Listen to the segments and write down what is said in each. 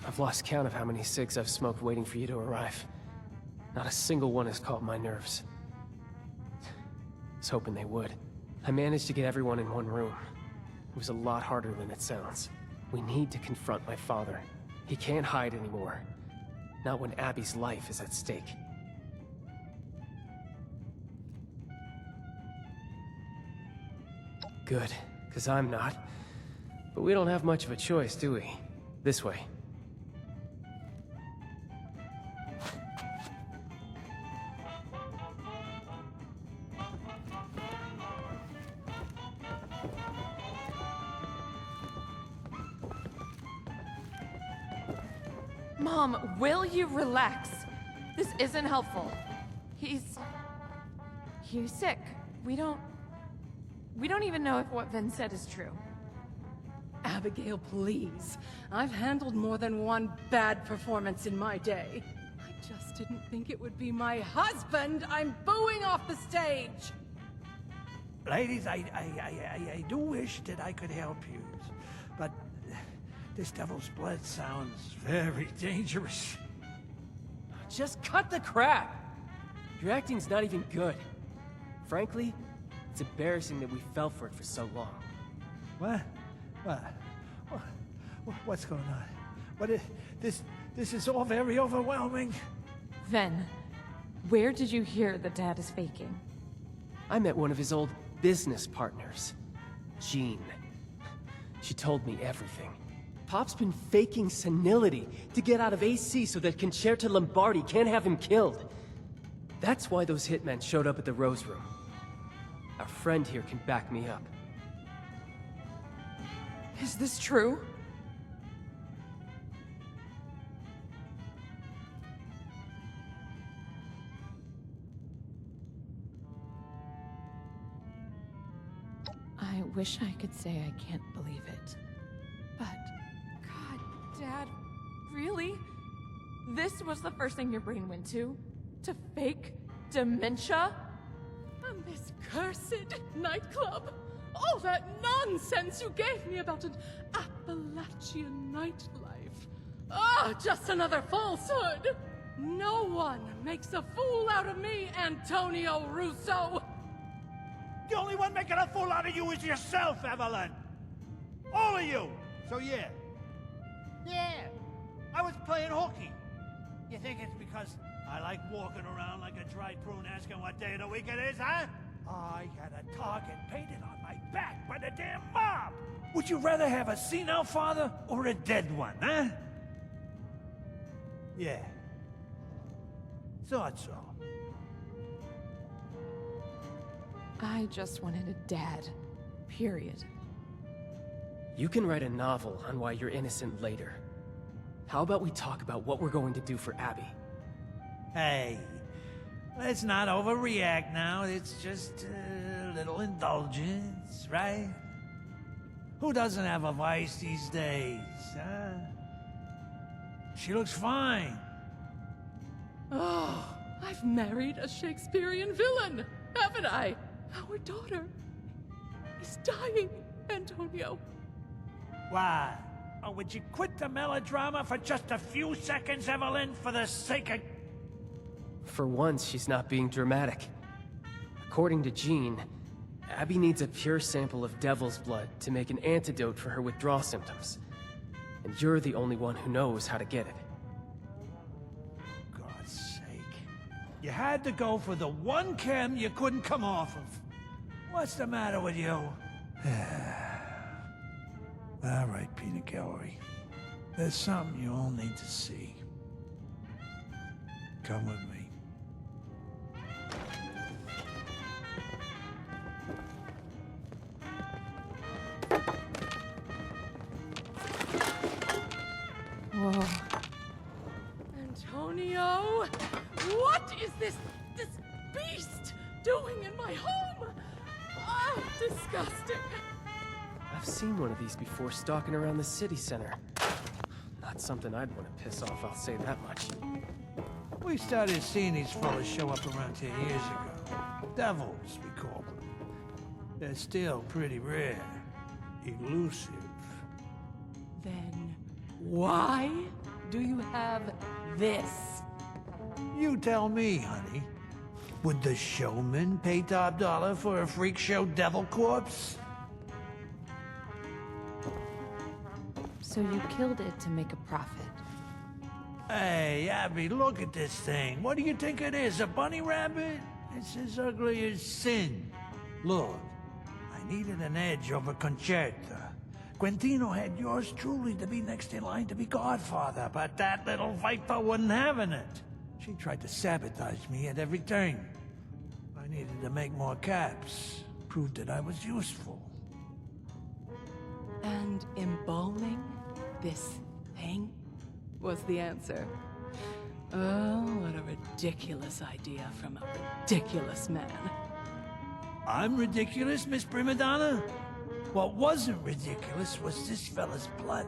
I've lost count of how many cigs I've smoked waiting for you to arrive. Not a single one has caught my nerves. I was hoping they would. I managed to get everyone in one room. It was a lot harder than it sounds. We need to confront my father. He can't hide anymore. Not when Abby's life is at stake. Good, because I'm not. But we don't have much of a choice, do we? This way. Mom, will you relax? This isn't helpful. He's sick. We don't even know if what Vin said is true. Abigail, please. I've handled more than one bad performance in my day. I just didn't think it would be my husband I'm booing off the stage! Ladies, I do wish that I could help you, but this devil's blood sounds very dangerous. Just cut the crap! Your acting's not even good. Frankly, it's embarrassing that we fell for it for so long. What? What's going on? This is all very overwhelming. Ven, where did you hear that Dad is faking? I met one of his old business partners, Jean. She told me everything. Pop's been faking senility to get out of AC so that Concerta Lombardi can't have him killed. That's why those hitmen showed up at the Rose Room. Our friend here can back me up. Is this true? I wish I could say I can't believe it. But, God, Dad, really? This was the first thing your brain went to? To fake dementia? And this cursed nightclub! All that nonsense you gave me about an Appalachian nightlife! Ah, just another falsehood! No one makes a fool out of me, Antonio Russo! The only one making a fool out of you is yourself, Evelyn! All of you! So yeah, I was playing hooky. You think it's because I like walking around like a dried prune asking what day of the week it is, huh? I had a target painted on my back by the damn mob! Would you rather have a senile father or a dead one, huh? Yeah. Thought so. I just wanted a dad. Period. You can write a novel on why you're innocent later. How about we talk about what we're going to do for Abby? Hey, let's not overreact now. It's just a little indulgence, right? Who doesn't have a vice these days, huh? She looks fine. Oh, I've married a Shakespearean villain, haven't I? Our daughter is dying, Antonio. Why? Oh, would you quit the melodrama for just a few seconds, Evelyn, for the sake of... For once, she's not being dramatic. According to Jean, Abby needs a pure sample of devil's blood to make an antidote for her withdrawal symptoms. And you're the only one who knows how to get it. God's sake. You had to go for the one chem you couldn't come off of. What's the matter with you? All right, Peanut Gallery. There's something you all need to see. Come with me. Whoa. Antonio! What is this beast doing in my home? Ah, disgusting. I've seen one of these before stalking around the city center. Not something I'd want to piss off, I'll say that much. We started seeing these fellas show up around 10 years ago. Devils, we call them. They're still pretty rare. Elusive. Then why do you have this? You tell me, honey. Would the showman pay top dollar for a freak show devil corpse? So you killed it to make a profit. Hey, Abby, look at this thing. What do you think it is, a bunny rabbit? It's as ugly as sin. Look, I needed an edge over Concerta. Quintino had yours truly to be next in line to be godfather, but that little viper wasn't having it. She tried to sabotage me at every turn. I needed to make more caps, prove that I was useful. And embalming this thing was the answer. Oh, what a ridiculous idea from a ridiculous man. I'm ridiculous, Miss Primadonna? What wasn't ridiculous was this fella's blood.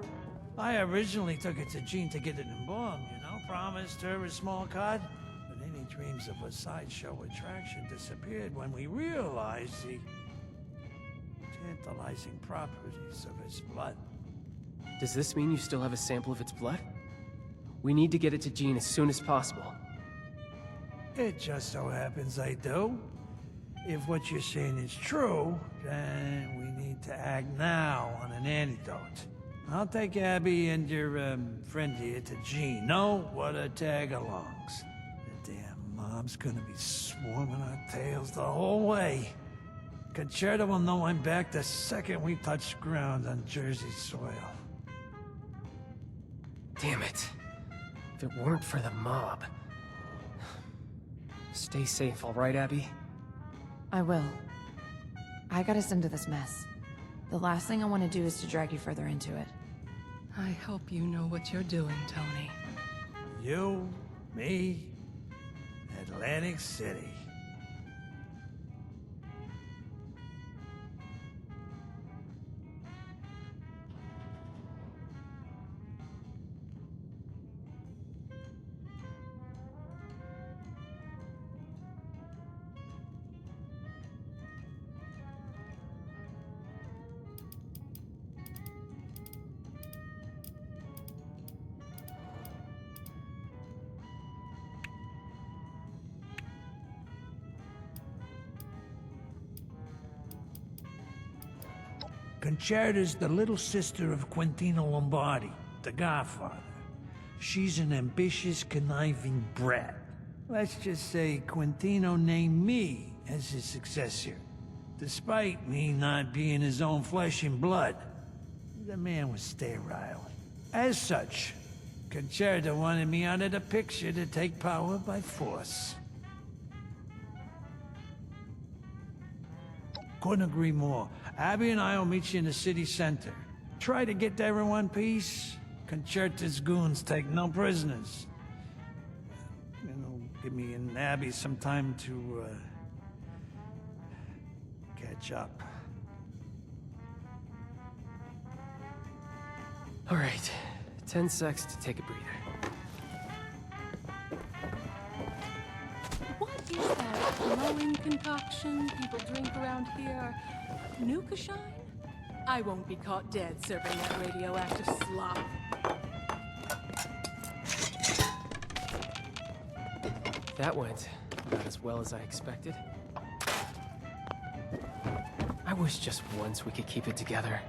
I originally took it to Jean to get it embalmed, you know, promised her a small cut. But any dreams of a sideshow attraction disappeared when we realized the tantalizing properties of his blood. Does this mean you still have a sample of its blood? We need to get it to Jean as soon as possible. It just so happens I do. If what you're saying is true, then we need to act now on an antidote. I'll take Abby and your, friend here to Jean. Know what a tag-alongs. The damn mob's gonna be swarming our tails the whole way. Concerta will know I'm back the second we touch ground on Jersey soil. Damn it. If it weren't for the mob. Stay safe, all right, Abby? I will. I got us into this mess. The last thing I want to do is to drag you further into it. I hope you know what you're doing, Tony. You, me, Atlantic City. Concerta's the little sister of Quintino Lombardi, the godfather. She's an ambitious, conniving brat. Let's just say Quintino named me as his successor, despite me not being his own flesh and blood. The man was sterile. As such, Concerta wanted me out of the picture to take power by force. Couldn't agree more. Abby and I will meet you in the city center. Try to get there in one piece. Concerta's goons take no prisoners. You know, give me and Abby some time to, catch up. All right, 10 secs to take a breather. What is that glowing concoction people drink around here? Nuka-shine? I won't be caught dead serving that radioactive slop. That went about as well as I expected. I wish just once we could keep it together.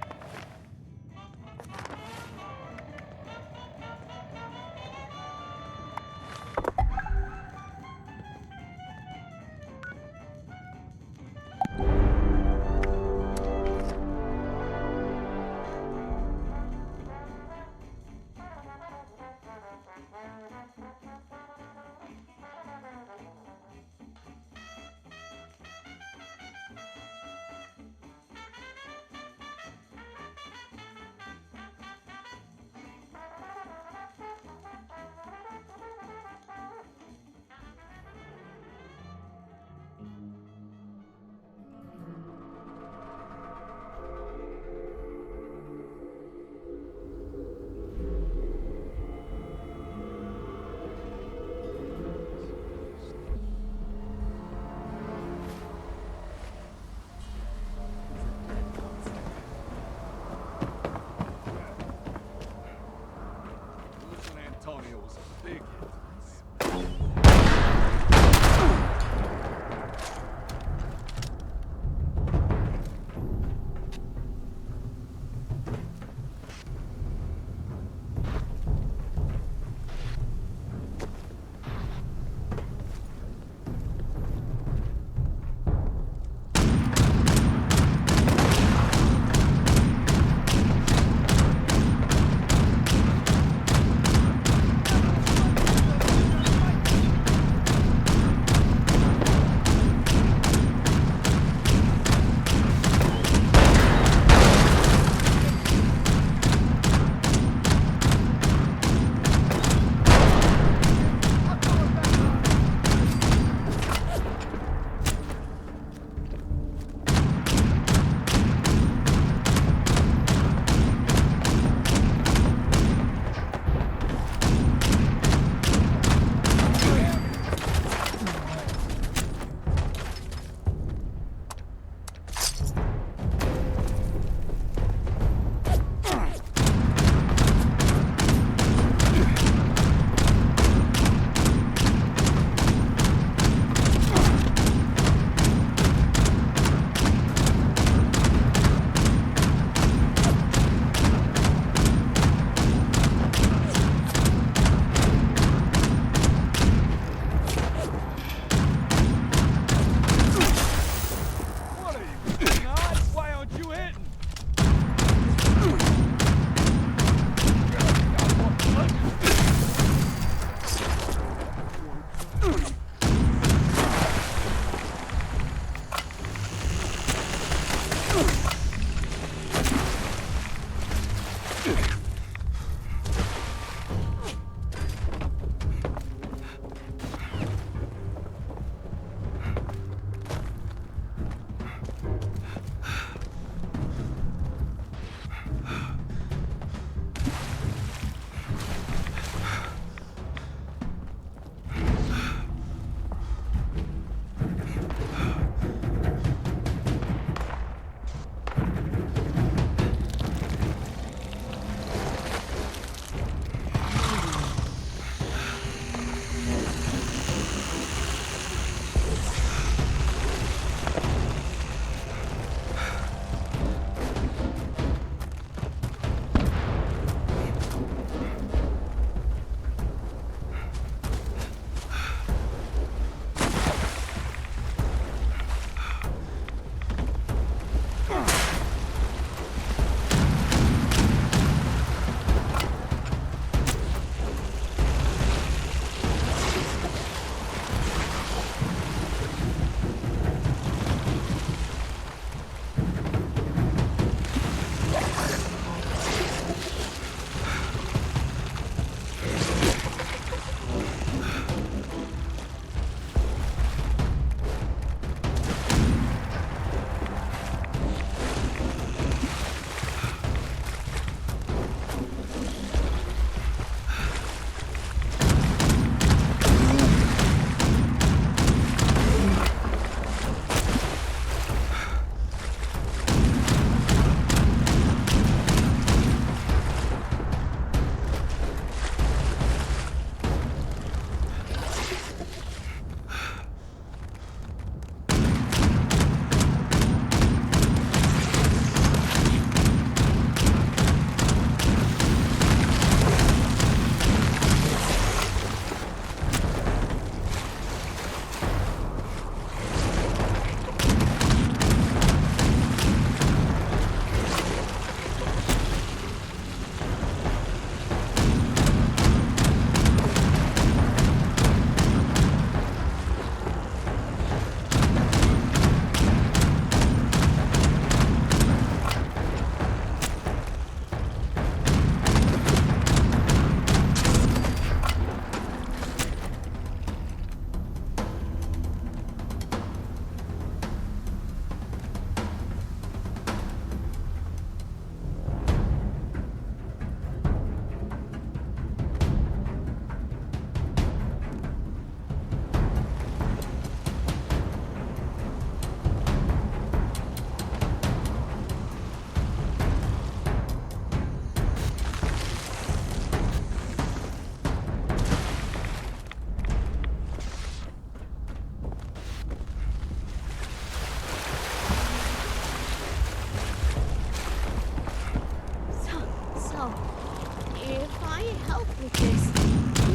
help with this.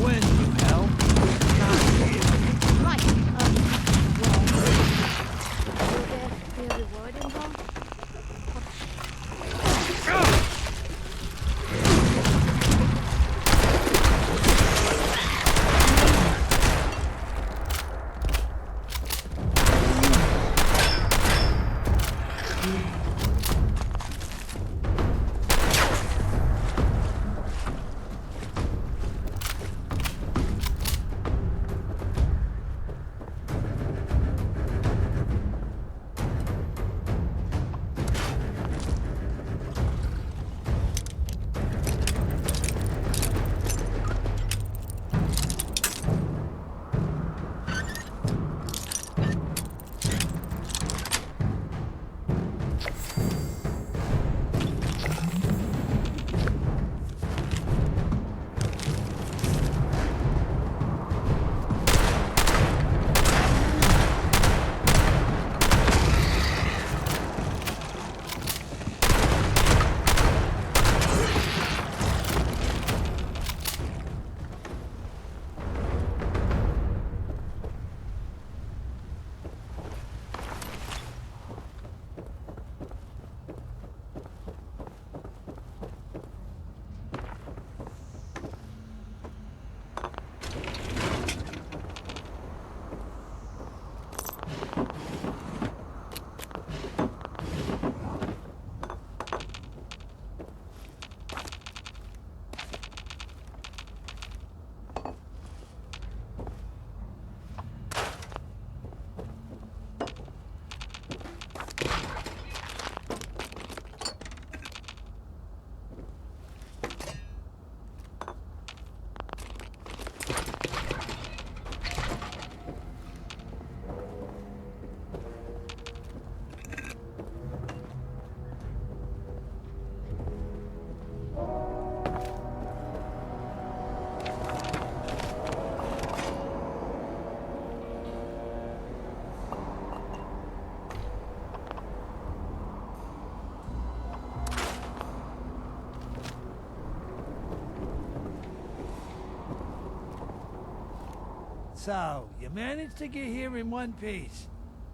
When you help, not here. Right, well, will there be a reward involved? So, you managed to get here in one piece.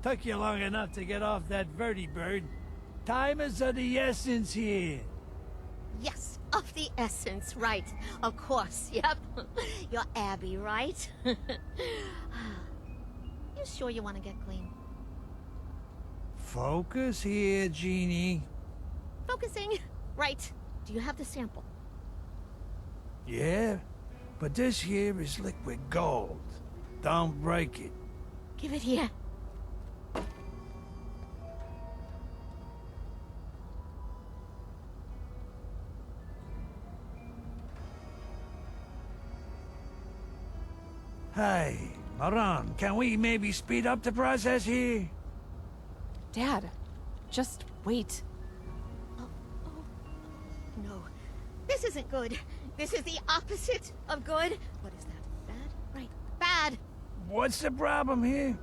Took you long enough to get off that vertibird. Time is of the essence here. Yes, of the essence, right. Of course, yep. You're Abby, right? You sure you want to get clean? Focus here, Jeannie. Focusing. Right. Do you have the sample? Yeah, but this here is liquid gold. Don't break it. Give it here. Hey, Maran, can we maybe speed up the process here? Dad, just wait. Oh, no. This isn't good. This is the opposite of good. What is that? Bad? Right. Bad. What's the problem here?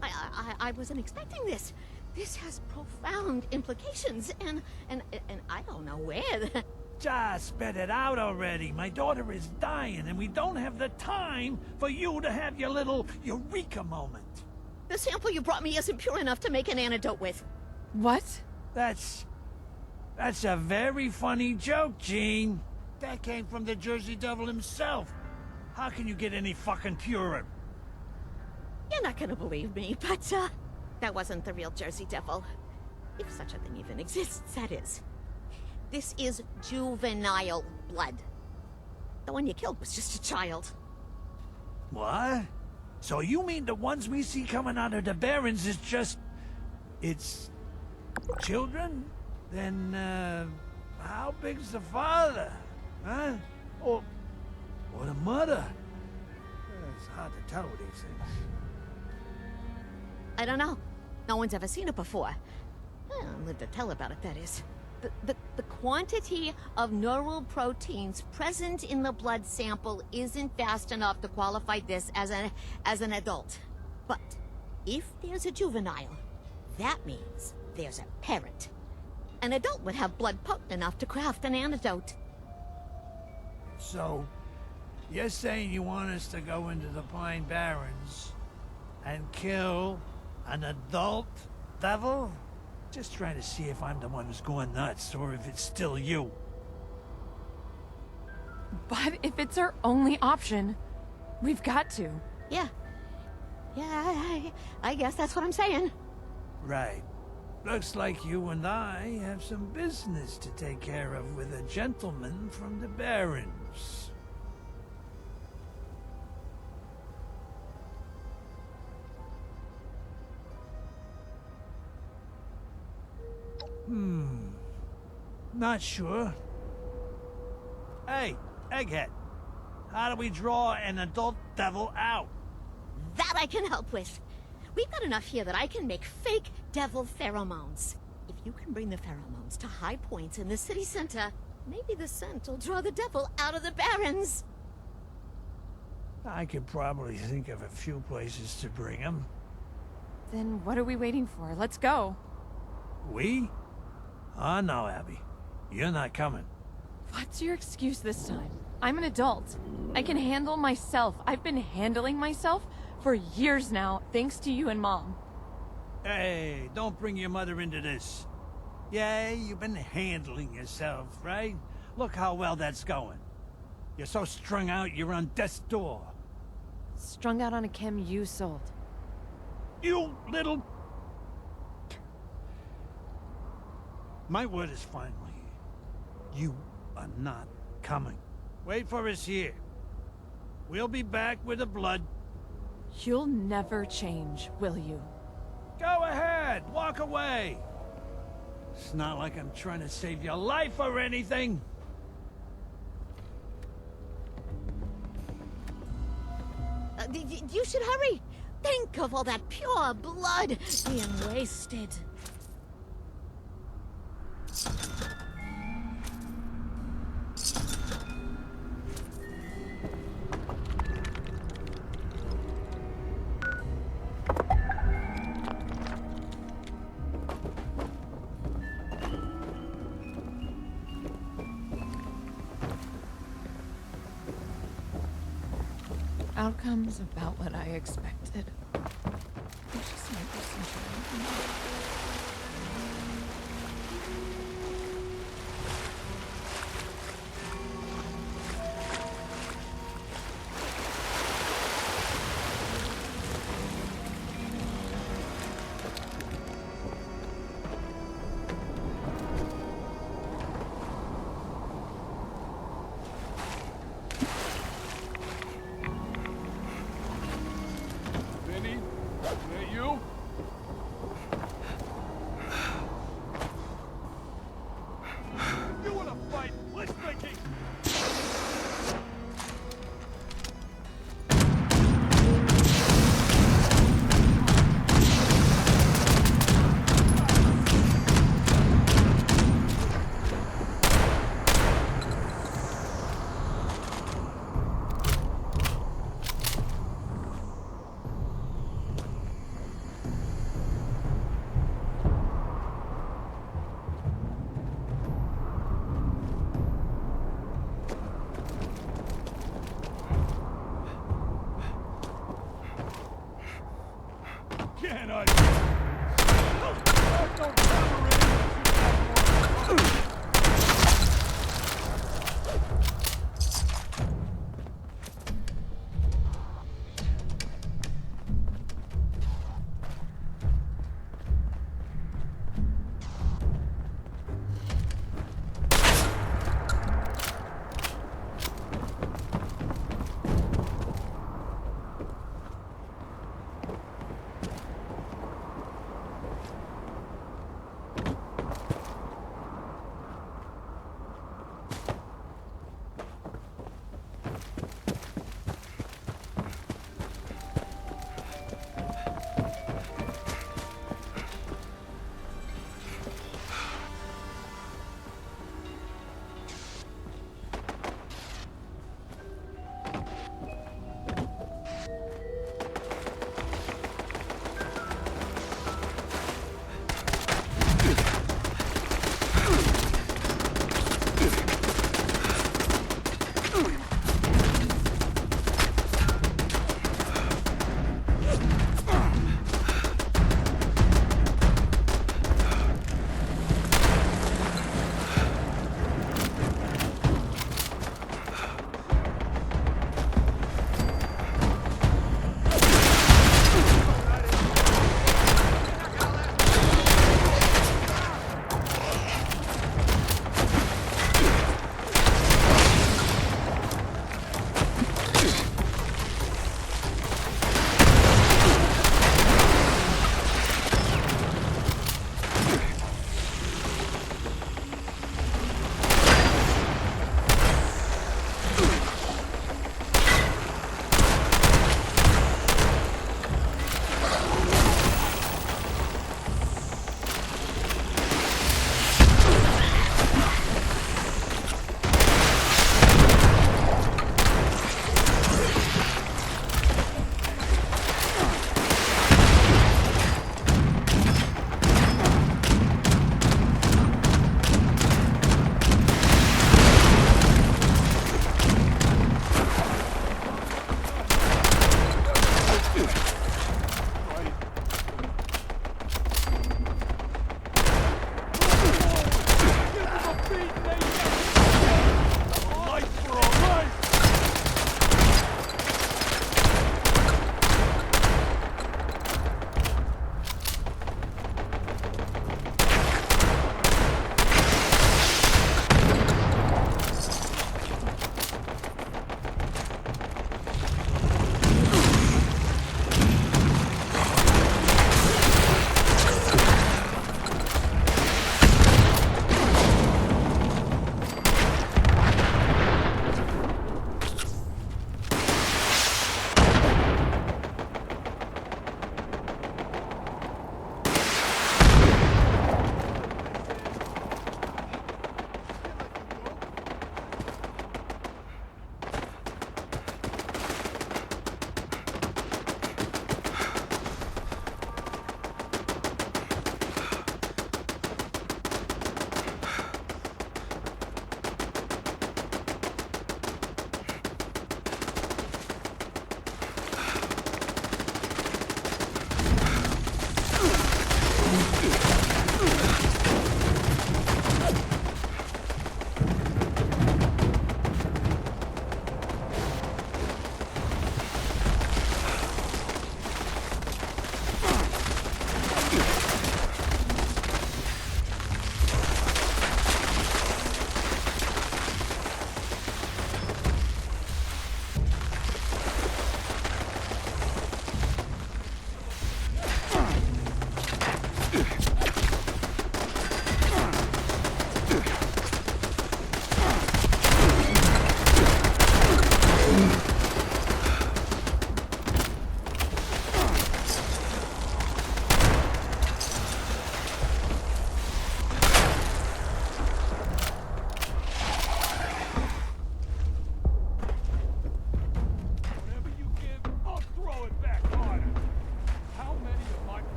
I wasn't expecting this. This has profound implications, and I don't know where. Just spit it out already. My daughter is dying, and we don't have the time for you to have your little eureka moment. The sample you brought me isn't pure enough to make an antidote with. What? That's a very funny joke, Gene. That came from the Jersey Devil himself. How can you get any fucking purer? You're not gonna believe me, but, that wasn't the real Jersey Devil. If such a thing even exists, that is. This is juvenile blood. The one you killed was just a child. What? So you mean the ones we see coming out of the Barrens is just... it's... children? Then, how big's the father? Huh? Or the mother? It's hard to tell with these things. I don't know. No one's ever seen it before. Lived to tell about it, that is. The quantity of neural proteins present in the blood sample isn't fast enough to qualify this as an adult. But if there's a juvenile, that means there's a parent. An adult would have blood potent enough to craft an antidote. So, You're saying you want us to go into the Pine Barrens and kill an adult devil? Just trying to see if I'm the one who's going nuts, or if it's still you. But if it's our only option, we've got to. Yeah. I guess that's what I'm saying. Right. Looks like you and I have some business to take care of with a gentleman from the Barrens. Not sure. Hey, Egghead. How do we draw an adult devil out? That I can help with. We've got enough here that I can make fake devil pheromones. If you can bring the pheromones to high points in the city center, maybe the scent will draw the devil out of the Barrens. I could probably think of a few places to bring him. Then what are we waiting for? Let's go. We? Oh, no, Abby. You're not coming. What's your excuse this time? I'm an adult. I can handle myself. I've been handling myself for years now, thanks to you and Mom. Hey, don't bring your mother into this. Yeah, you've been handling yourself, right? Look how well that's going. You're so strung out, you're on death's door. Strung out on a chem you sold. You little... My word is finally. You are not coming. Wait for us here. We'll be back with the blood. You'll never change, will you? Go ahead, walk away. It's not like I'm trying to save your life or anything. You should hurry. Think of all that pure blood being wasted. Outcome's about what I expected. There's just might be some trouble.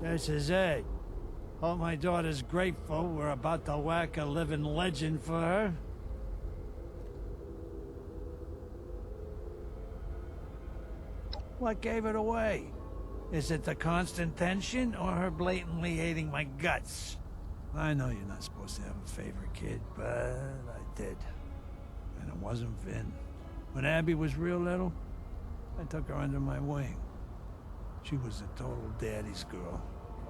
This is it. Hope my daughter's grateful we're about to whack a living legend for her. What gave it away? Is it the constant tension or her blatantly hating my guts? I know you're not supposed to have a favorite kid, but I did. And it wasn't Vin. When Abby was real little, I took her under my wing. She was a total daddy's girl.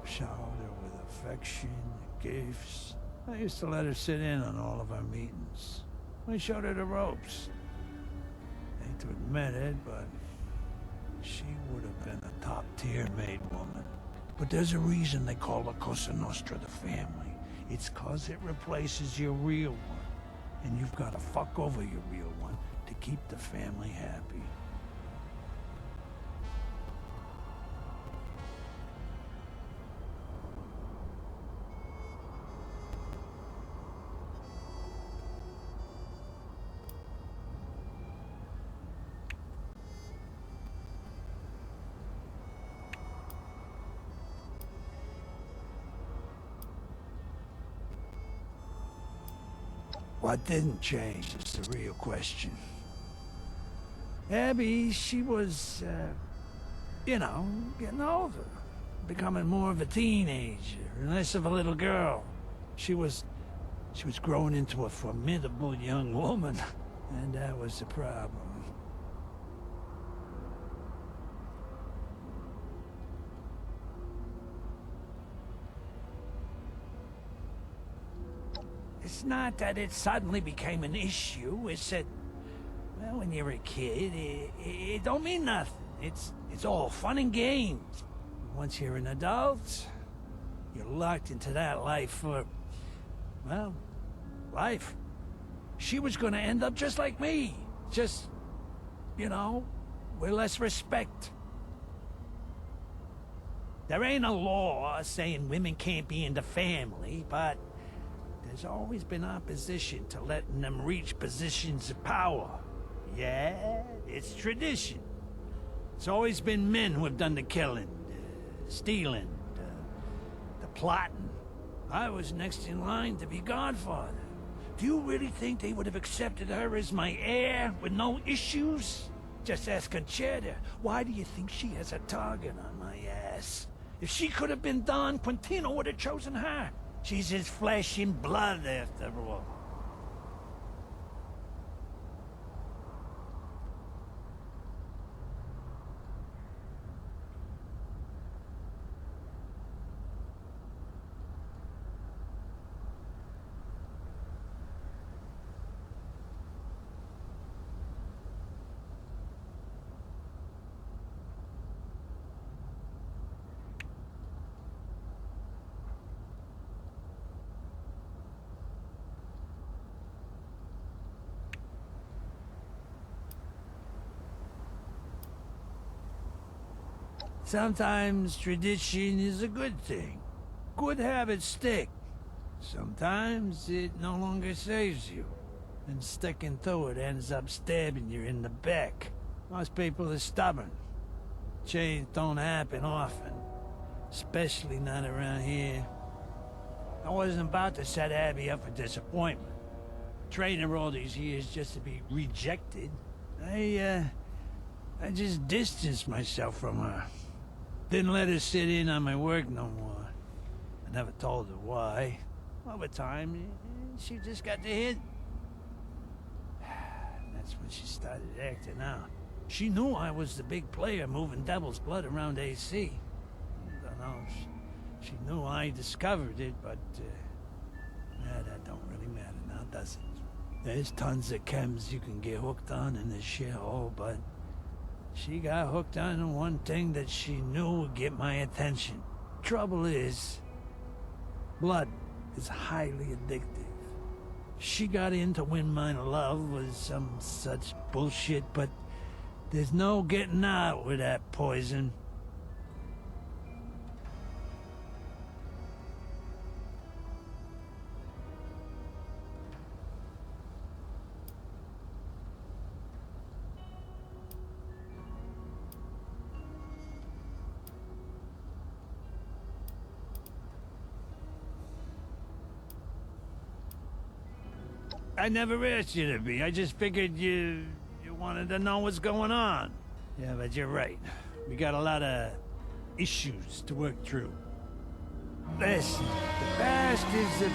Showered her with affection and gifts. I used to let her sit in on all of our meetings. I showed her the ropes. Hate to admit it, but she would have been a top-tier maid woman. But there's a reason they call her Cosa Nostra the family. It's 'cause it replaces your real one. And you've got to fuck over your real one to keep the family happy. What didn't change is the real question. Abby, she was, you know, getting older. Becoming more of a teenager, less of a little girl. She was growing into a formidable young woman, and that was the problem. It's not that it suddenly became an issue, it's that, well, when you're a kid, it don't mean nothing. It's all fun and games. Once you're an adult, you're locked into that life for, well, life. She was gonna end up just like me. Just, you know, with less respect. There ain't a law saying women can't be in the family, but there's always been opposition to letting them reach positions of power. Yeah, it's tradition. It's always been men who have done the killing, stealing, the plotting. I was next in line to be godfather. Do you really think they would have accepted her as my heir with no issues? Just ask Conchetta. Why do you think she has a target on my ass? If she could have been Don, Quintino would have chosen her. She's his flesh and blood, after all. Sometimes tradition is a good thing. Good habits stick. Sometimes it no longer saves you. And sticking to it ends up stabbing you in the back. Most people are stubborn. Change don't happen often. Especially not around here. I wasn't about to set Abby up for disappointment. Trained her all these years just to be rejected. I just distanced myself from her. Didn't let her sit in on my work no more. I never told her why. Over time, she just got the hint. That's when she started acting out. She knew I was the big player moving devil's blood around AC. Don't know, she knew I discovered it, but that don't really matter now, does it? There's tons of chems you can get hooked on in this shithole, but she got hooked on the one thing that she knew would get my attention. Trouble is, blood is highly addictive. She got in to win my love with some such bullshit, but there's no getting out with that poison. I never asked you to be. I just figured you wanted to know what's going on. Yeah, but you're right. We got a lot of issues to work through. Listen, the past is the...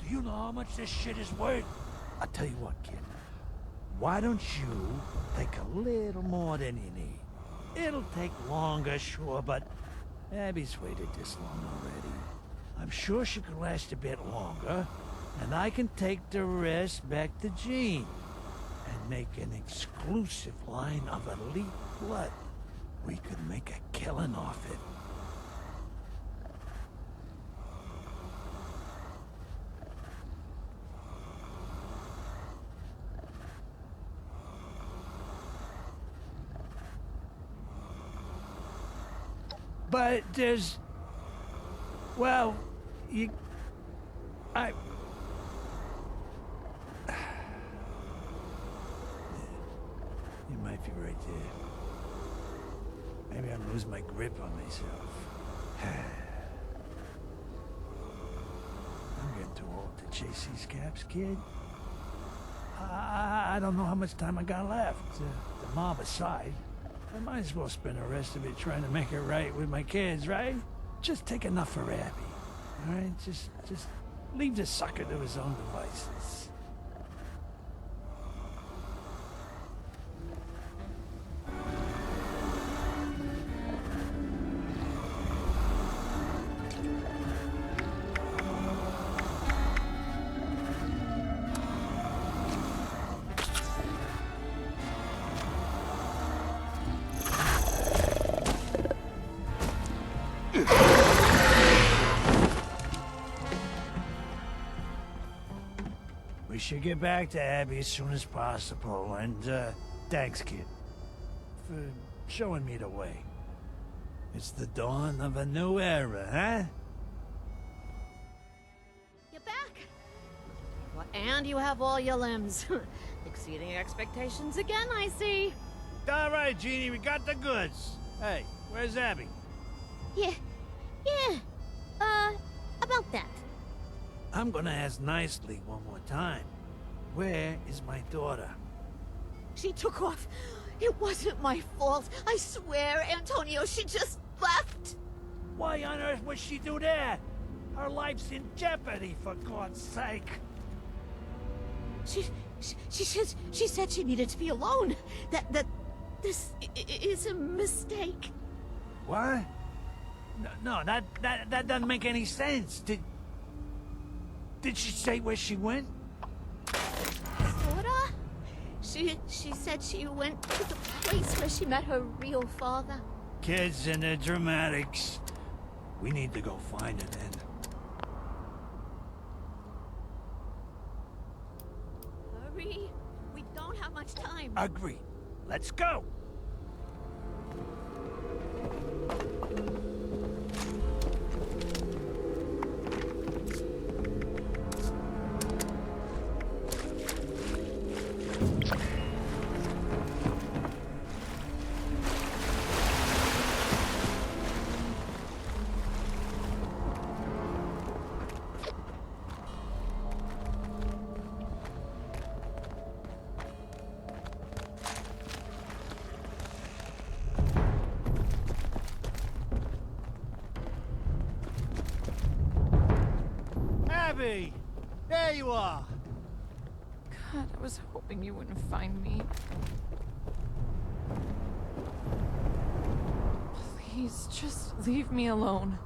Do you know how much this shit is worth? I'll tell you what, kid. Why don't you take a little more than you need? It'll take longer, sure, but Abby's waited this long already. I'm sure she could last a bit longer, and I can take the rest back to Jean and make an exclusive line of elite blood. We could make a killing off it. But there's... Well, you... You might be right there. Maybe I'm losing my grip on myself. I'm getting too old to chase these caps, kid. I don't know how much time I got left. The mob aside, I might as well spend the rest of it trying to make it right with my kids, right? Just take enough for Abby. All right? Just leave the sucker to his own devices. We should get back to Abby as soon as possible, and, thanks, kid, for showing me the way. It's the dawn of a new era, huh? You're back. Well, and you have all your limbs. Exceeding expectations again, I see. All right, Jeannie, we got the goods. Hey, where's Abby? Yeah, about that. I'm gonna ask nicely one more time. Where is my daughter? She took off. It wasn't my fault. I swear, Antonio, she just left. Why on earth would she do that? Her life's in jeopardy, for God's sake. She said she needed to be alone. That this is a mistake. What? No, that doesn't make any sense. Did she say where she went? Sorta. She said she went to the place where she met her real father. Kids and their dramatics. We need to go find her then. Hurry. We don't have much time. Agreed. Let's go. Abby! There you are! God, I was hoping you wouldn't find me. Please, just leave me alone.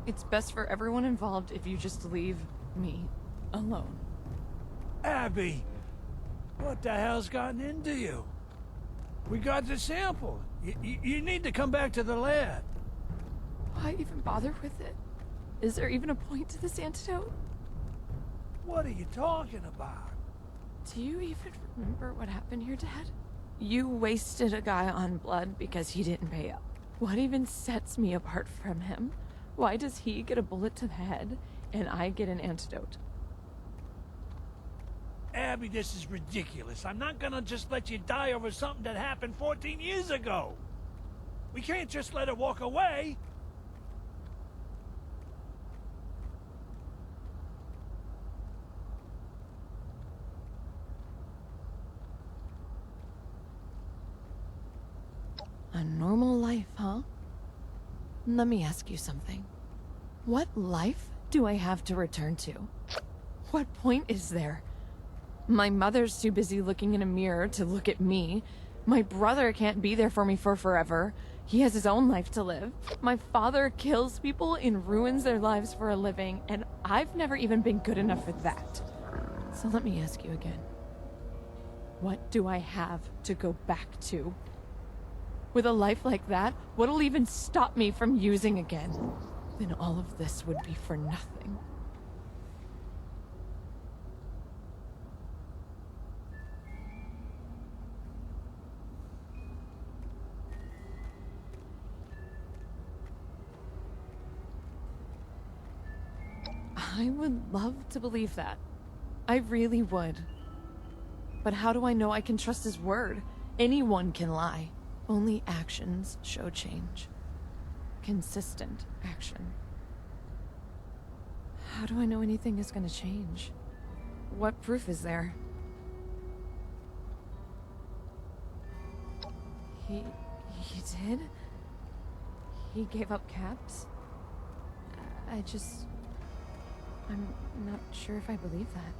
It's best for everyone involved if you just leave me alone. Abby! What the hell's gotten into you? We got the sample. You need to come back to the lab. Why even bother with it? Is there even a point to this antidote? What are you talking about? Do you even remember what happened here, Dad? You wasted a guy on blood because he didn't pay up. What even sets me apart from him? Why does he get a bullet to the head and I get an antidote? Abby, this is ridiculous. I'm not gonna just let you die over something that happened 14 years ago. We can't just let her walk away. A normal life, huh? Let me ask you something. What life do I have to return to? What point is there? My mother's too busy looking in a mirror to look at me. My brother can't be there for me for forever. He has his own life to live. My father kills people and ruins their lives for a living, and I've never even been good enough for that. So let me ask you again. What do I have to go back to? With a life like that, what'll even stop me from using again? Then all of this would be for nothing. I would love to believe that. I really would. But how do I know I can trust his word? Anyone can lie. Only actions show change. Consistent action. How do I know anything is gonna change? What proof is there? He did? He gave up Caps? I'm not sure if I believe that.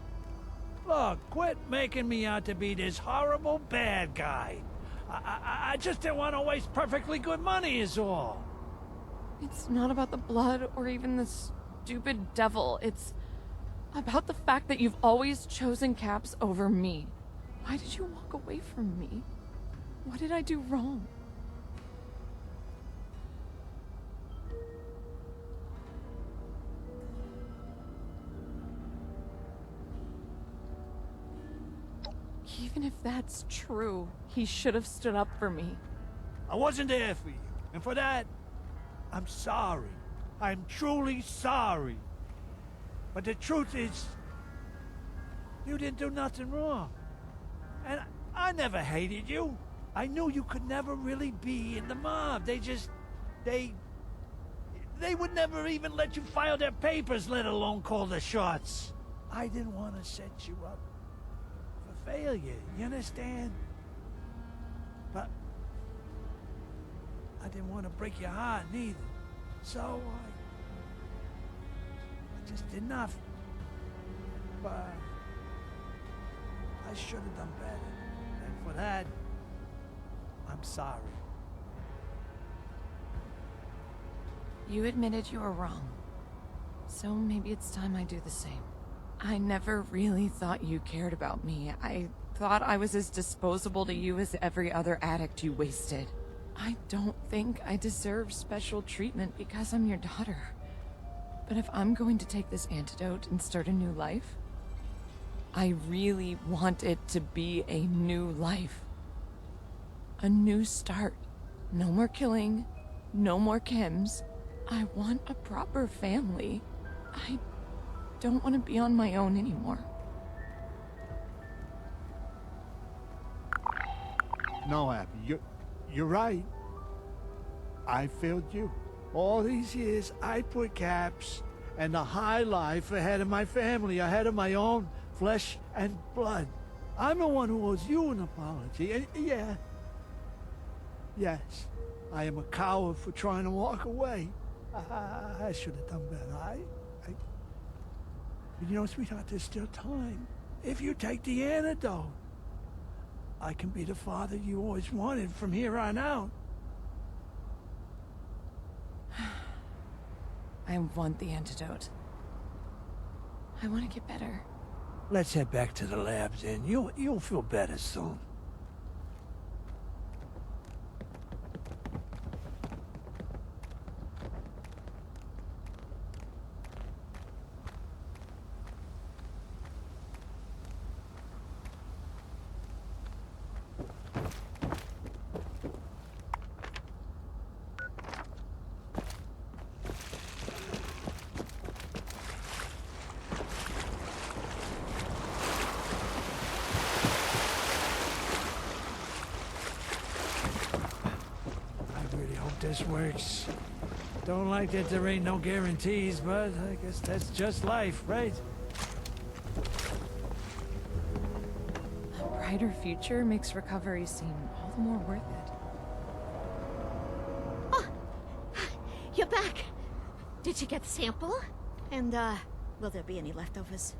Look, quit making me out to be this horrible bad guy. I just didn't want to waste perfectly good money is all. It's not about the blood or even the stupid devil. It's about the fact that you've always chosen Caps over me. Why did you walk away from me? What did I do wrong? Even if that's true, he should have stood up for me. I wasn't there for you, and for that, I'm sorry. I'm truly sorry. But the truth is, you didn't do nothing wrong. And I never hated you. I knew you could never really be in the mob. They would never even let you file their papers, let alone call the shots. I didn't want to set you up for failure, you understand? But I didn't want to break your heart neither. So I just did nothing. But I should have done better. And for that, I'm sorry. You admitted you were wrong. So maybe it's time I do the same. I never really thought you cared about me. I thought I was as disposable to you as every other addict you wasted. I don't think I deserve special treatment because I'm your daughter. But if I'm going to take this antidote and start a new life, I really want it to be a new life. A new start. No more killing, no more Kims. I want a proper family. I don't want to be on my own anymore. No, Abby, you're right. I failed you. All these years, I put Caps and the high life ahead of my family, ahead of my own flesh and blood. I'm the one who owes you an apology, and yes, I am a coward for trying to walk away. I should have done better. You know, sweetheart, there's still time. If you take the antidote, I can be the father you always wanted from here on out. I want the antidote. I want to get better. Let's head back to the labs, and you'll feel better soon. This works. Don't like that there ain't no guarantees, but I guess that's just life, right? A brighter future makes recovery seem all the more worth it. Oh, you're back. Did you get the sample? And, will there be any leftovers?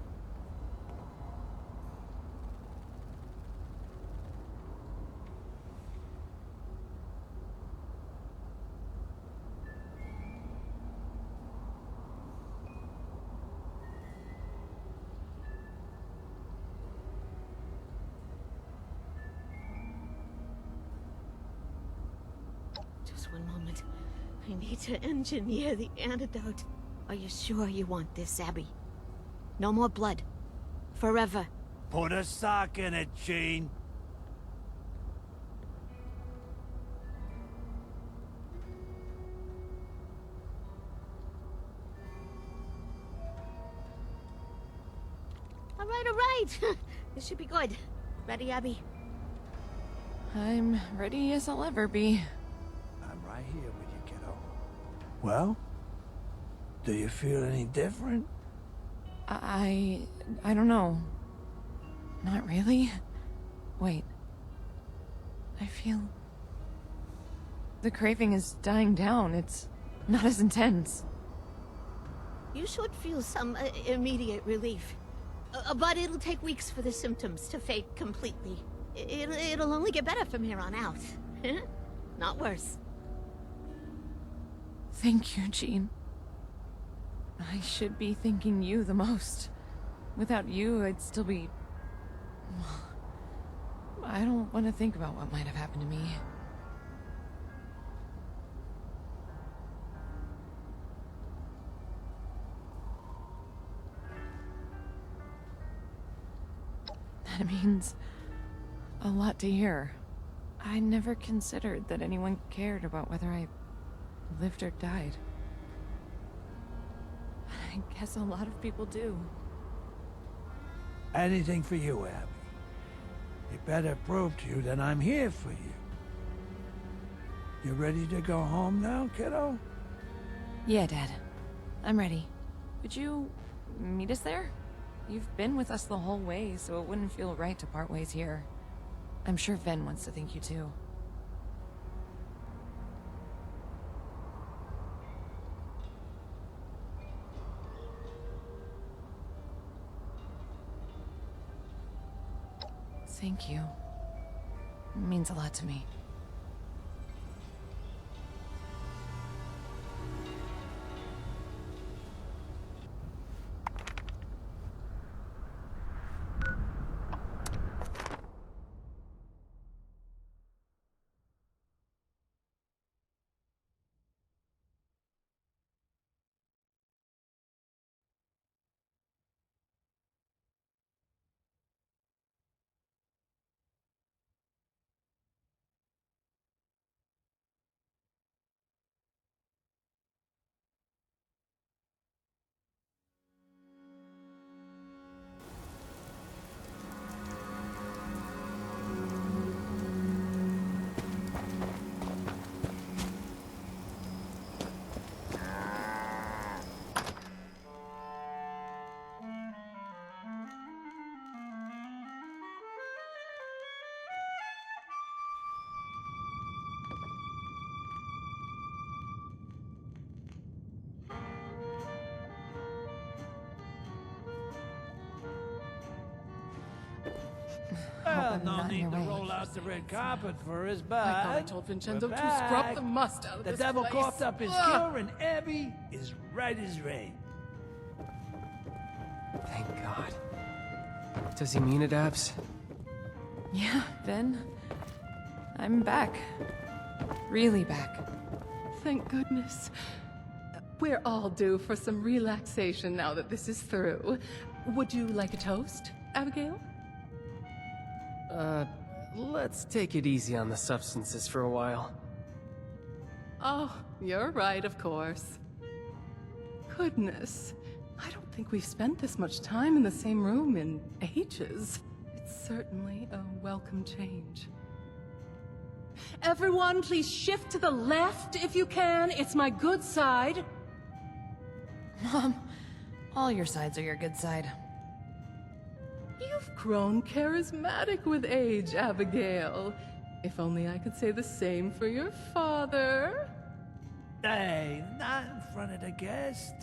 Just one moment. I need to engineer the antidote. Are you sure you want this, Abby? No more blood. Forever. Put a sock in it, Gene. All right. This should be good. Ready, Abby? I'm ready as I'll ever be. I'm right here with you, kiddo. Well? Do you feel any different? I don't know. Not really. Wait. I feel... the craving is dying down. It's not as intense. You should feel some immediate relief. But it'll take weeks for the symptoms to fade completely. It'll only get better from here on out. Not worse. Thank you, Jean. I should be thanking you the most. Without you, I'd still be... I don't want to think about what might have happened to me. That means a lot to hear. I never considered that anyone cared about whether I lived or died. I guess a lot of people do. Anything for you, Abby. It better prove to you that I'm here for you. You ready to go home now, kiddo? Yeah, Dad. I'm ready. Would you meet us there? You've been with us the whole way, so it wouldn't feel right to part ways here. I'm sure Ven wants to thank you too. Thank you. It means a lot to me. Well, I'm no not in need your to way. roll out the red carpet for us, but... I thought I told Vincenzo we're to scrub back. the must out of The this devil place. coughed up his Ugh. cure, and Abby is right as rain. Thank God. Does he mean it, Abs? Yeah, Ven. I'm back. Really back. Thank goodness. We're all due for some relaxation now that this is through. Would you like a toast, Abigail? Let's take it easy on the substances for a while. Oh, you're right, of course. Goodness. I don't think we've spent this much time in the same room in ages. It's certainly a welcome change. Everyone, please shift to the left if you can. It's my good side. Mom, all your sides are your good side. You've grown charismatic with age, Abigail. If only I could say the same for your father. Hey, not in front of the guest.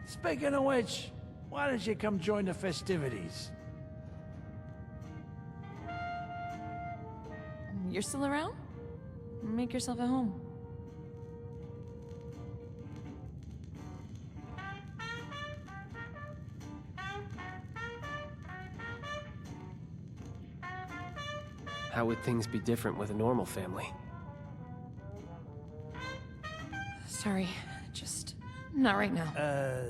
Speaking of which, why don't you come join the festivities? You're still around? Make yourself at home. How would things be different with a normal family? Sorry, just not right now.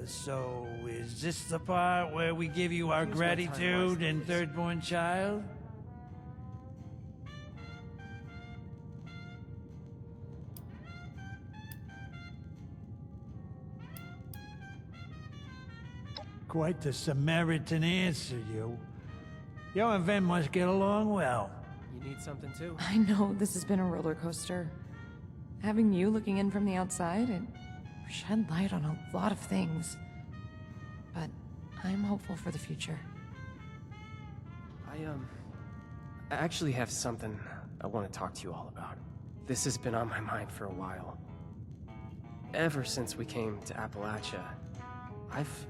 So is this the part where we give you our Use my time gratitude wisely, and please. third-born child? Quite the Samaritan answer, you. You and Ven must get along well. You need something too? I know this has been a roller coaster. Having you looking in from the outside, it shed light on a lot of things. But I'm hopeful for the future. I actually have something I want to talk to you all about. This has been on my mind for a while. Ever since we came to Appalachia, I've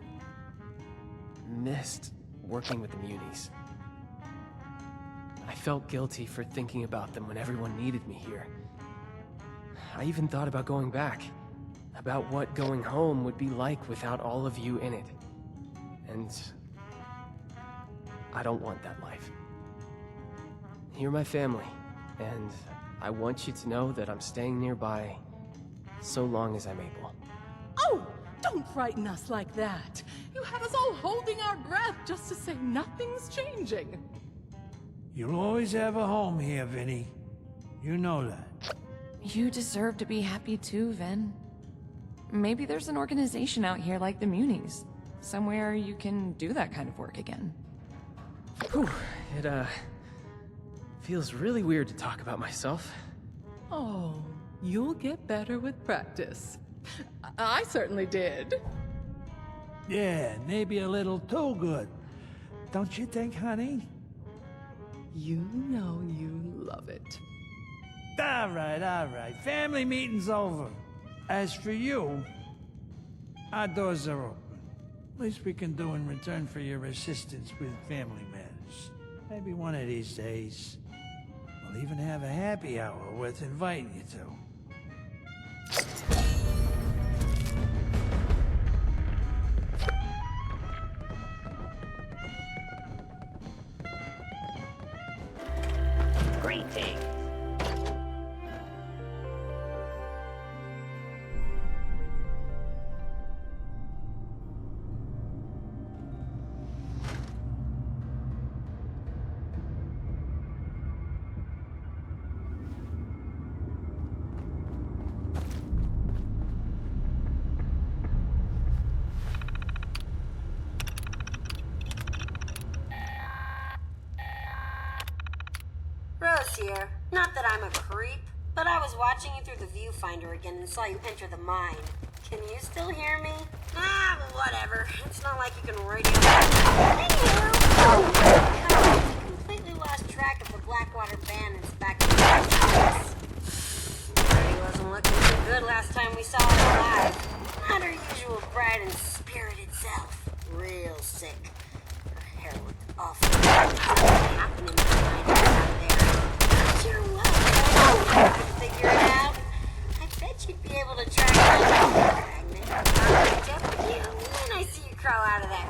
missed working with the Munis. I felt guilty for thinking about them when everyone needed me here. I even thought about going back, about what going home would be like without all of you in it. And I don't want that life. You're my family, and I want you to know that I'm staying nearby so long as I'm able. Oh, don't frighten us like that. You had us all holding our breath just to say nothing's changing. You'll always have a home here, Vinny. You know that. You deserve to be happy too, Ven. Maybe there's an organization out here like the Munis. Somewhere you can do that kind of work again. Whew, it feels really weird to talk about myself. Oh, you'll get better with practice. I certainly did. Yeah, maybe a little too good. Don't you think, honey? You know you love it. All right. Family meeting's over. As for you, our doors are open. Least we can do in return for your assistance with family matters. Maybe one of these days, we'll even have a happy hour worth inviting you to. Greetings. Rose here. Not that I'm a creep, but I was watching you through the viewfinder again and saw you enter the mine. Can you still hear me? Ah, whatever. It's not like you can radio. Anywho, I completely lost track of the Blackwater bandits back in the house. He wasn't looking too good last time we saw her alive. Not her usual bright and spirited self. Real sick. Her hair looked awful. Something happening behind her out there. Sure was. I could figure it out. I bet you'd be able to track down that fragment. I'll catch up with you when I see you crawl out of that.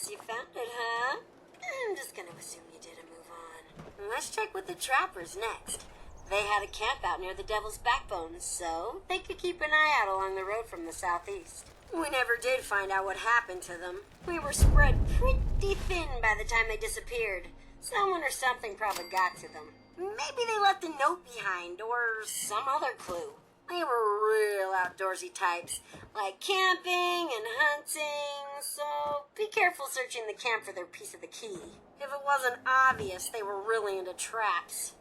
Guess you found it, huh? I'm just gonna assume you didn't move on. Let's check with the trappers next. They had a camp out near the Devil's Backbone, so they could keep an eye out along the road from the southeast. We never did find out what happened to them. We were spread pretty thin by the time they disappeared. Someone or something probably got to them. Maybe they left a note behind, or some other clue. They were real outdoorsy types, like camping and hunting, so be careful searching the camp for their piece of the key. If it wasn't obvious, they were really into traps.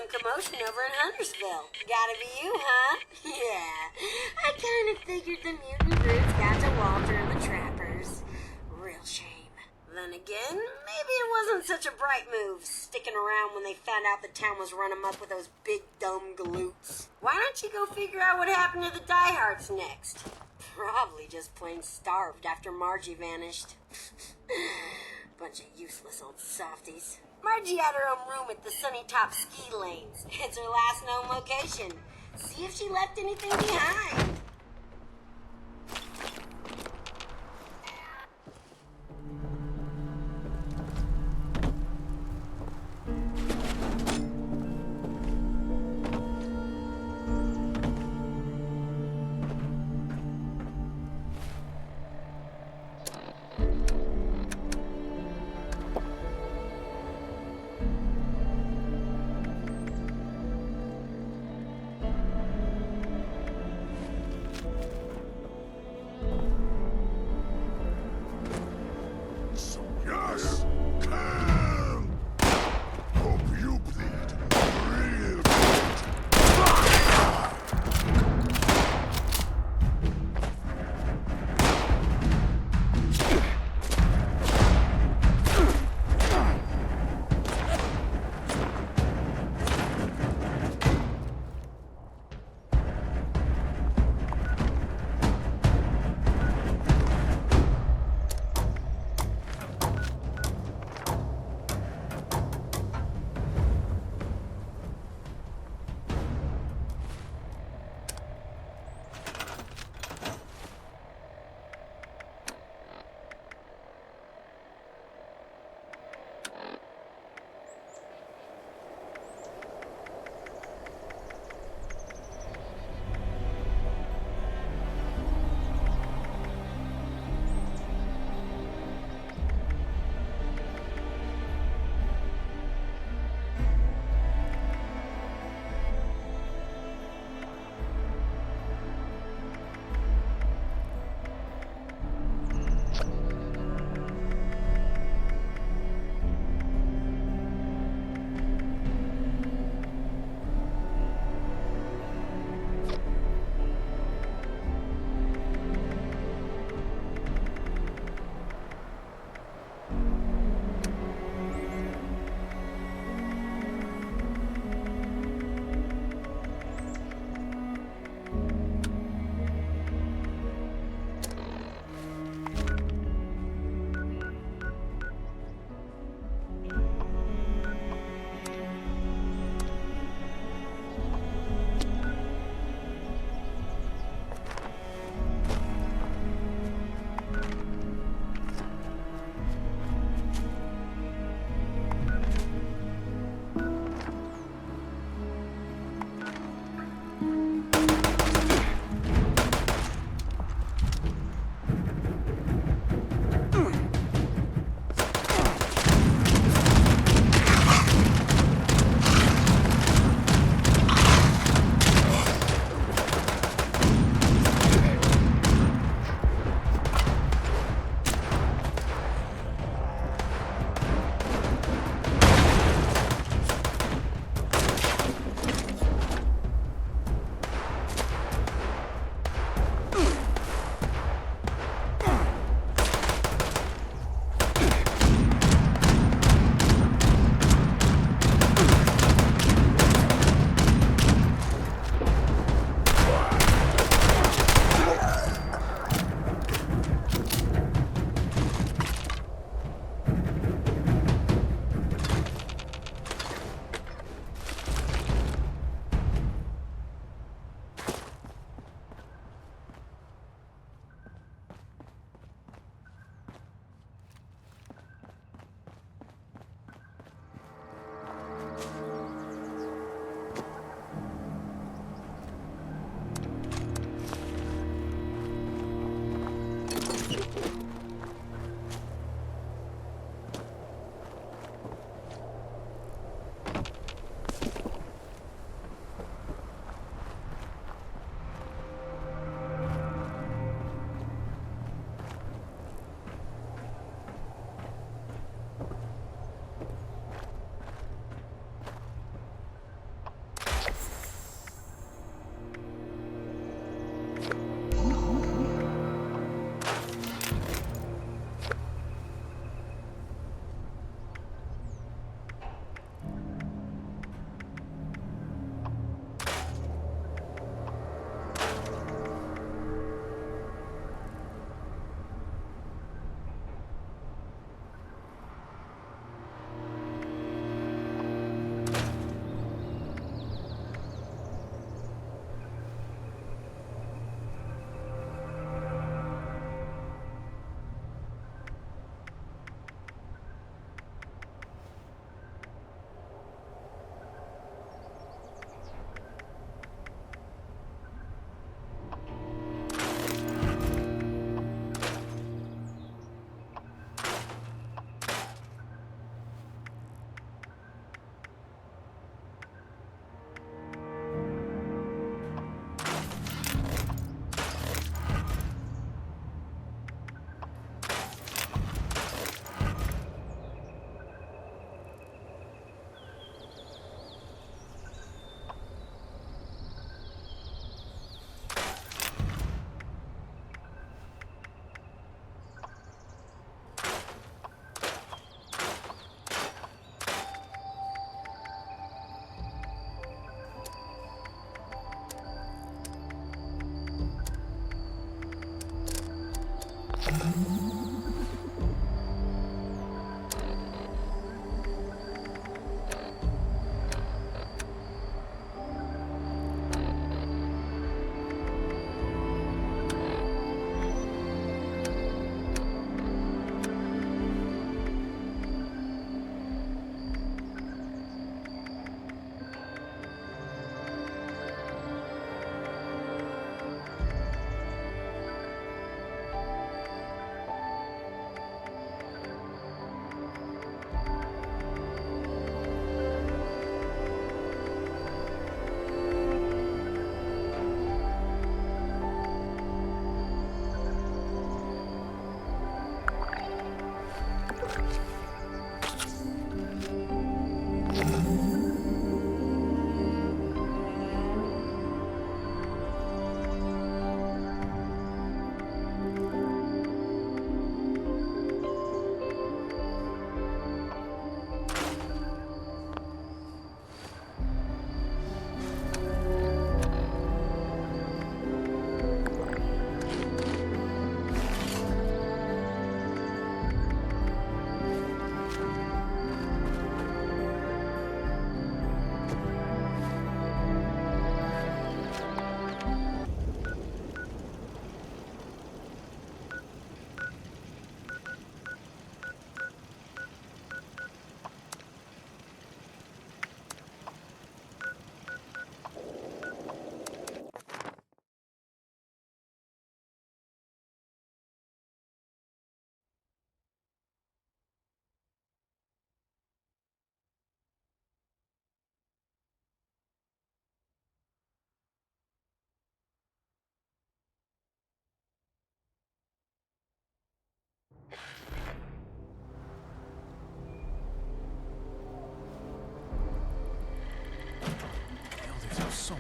commotion over in Huntersville. Gotta be you, huh? Yeah. I kinda figured the mutant brutes got to Walter and the Trappers. Real shame. Then again, maybe it wasn't such a bright move, sticking around when they found out the town was run amok with those big dumb galoots. Why don't you go figure out what happened to the diehards next? Probably just plain starved after Margie vanished. Bunch of useless old softies. Margie had her own room at the Sunny Top Ski Lanes. It's her last known location. See if she left anything behind.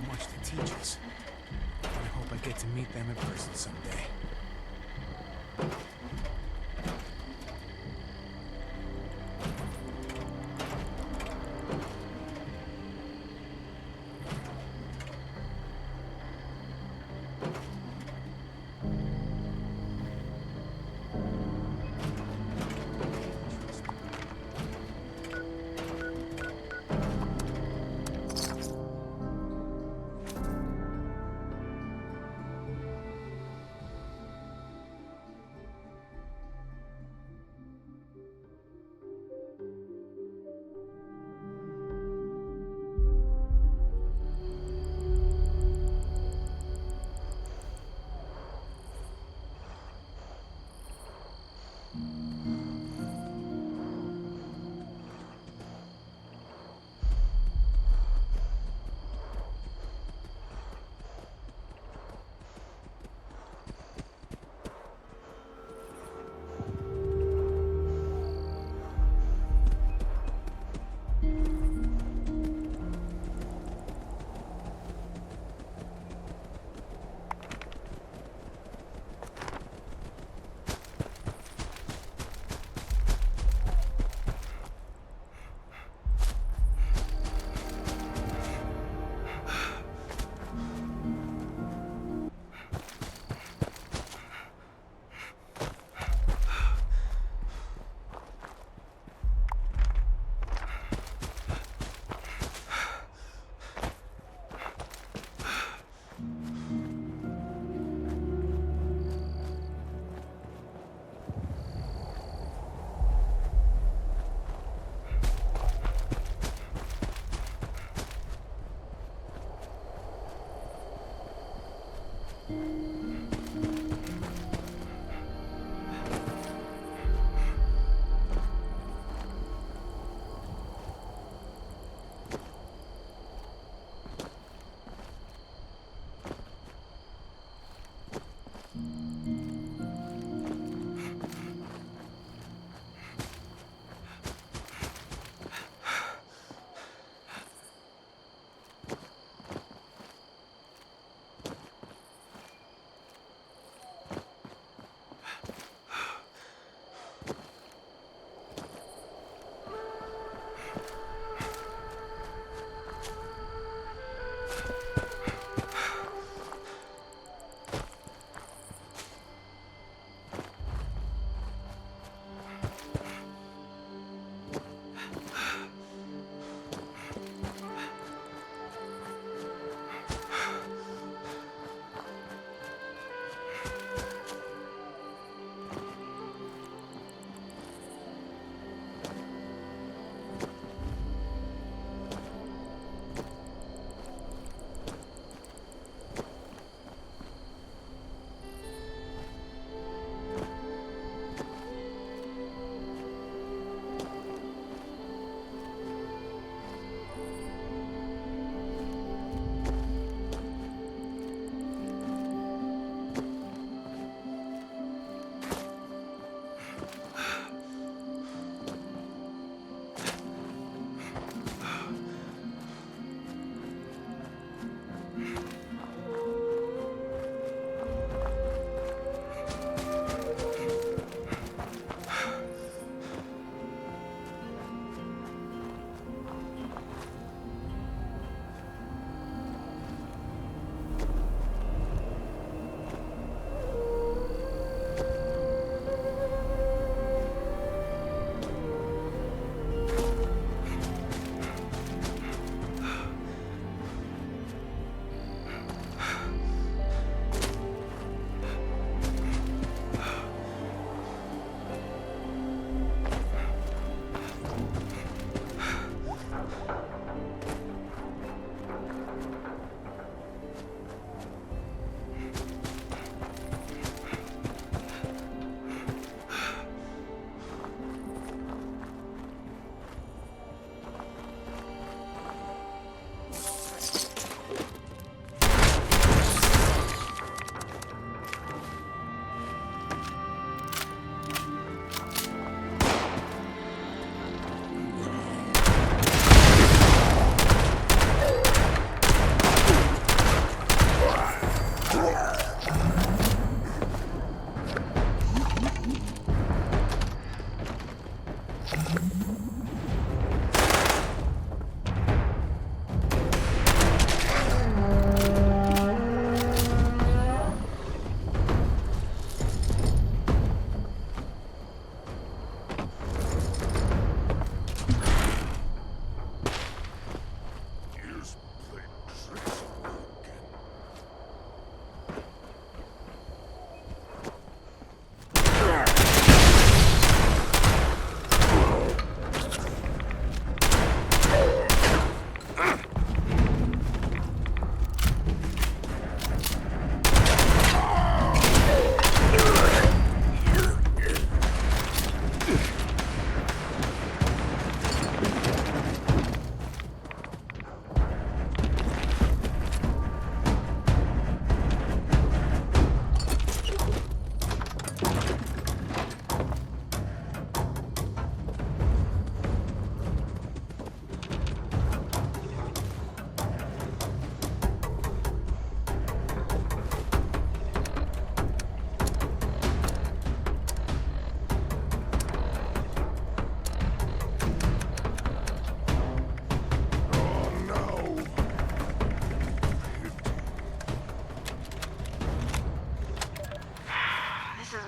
much to teach us. I hope I get to meet them in person someday.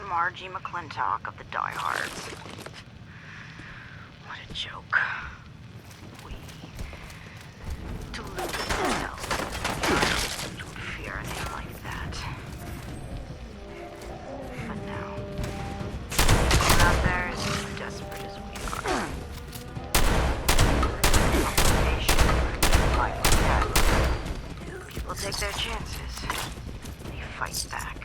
Margie McClintock of the Diehards. What a joke. We delude ourselves. Don't fear anything like that. But now, everyone out there is as desperate as we are. Like that. People take their chances. They fight back.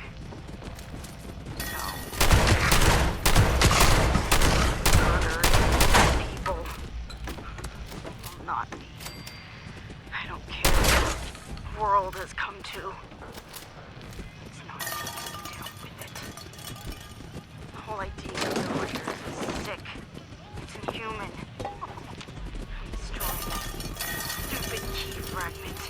Has come to. It's not easy to deal with it. The whole idea of the warriors is sick. It's inhuman. I'm destroying that stupid key fragment.